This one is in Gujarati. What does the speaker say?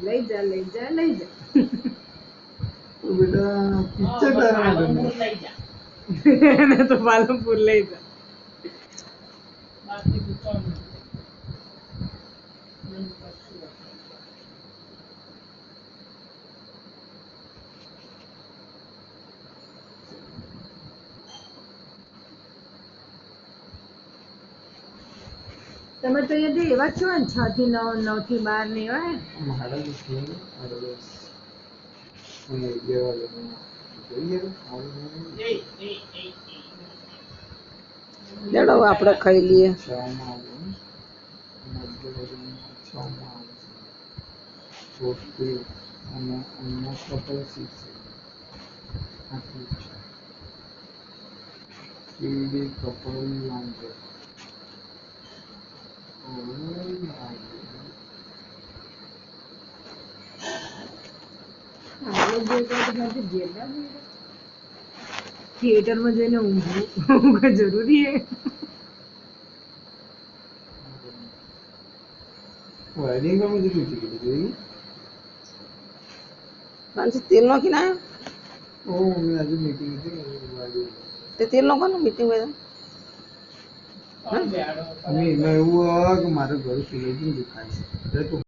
લઈ જા લઈ જા લઈ જા તો બેટા પિક્ચર તારા માટે લઈ જા એને તો પાલનપુર લઈ જા બાકી દુકાન તમે તો અહીંયા એવા છો ને 6 થી 9 9 થી 12 ને એવા હે મારા જ છે મારા બસ મને જેવા જોઈએ એ લેડો હવે આપણે ખાઈ લઈએ. છ માં આવું છ માં આવે છે અને અહીંયા કપલ સિક્સ આટલું છે સીડી કપલ લાંચ थिएटर में जઈને ઊંઘવું જરૂરી હે વેડિંગ માં કેટલી ટિકિટ જોઈ પાંચ તેલ નો કિના ઓ મેં આજે મીટિંગ હતી વેડિંગ તે તેલ નો કોનો મીટિંગ હોય અમે એવું કે મારું ઘર સિલેક્શન દેખાય છે તો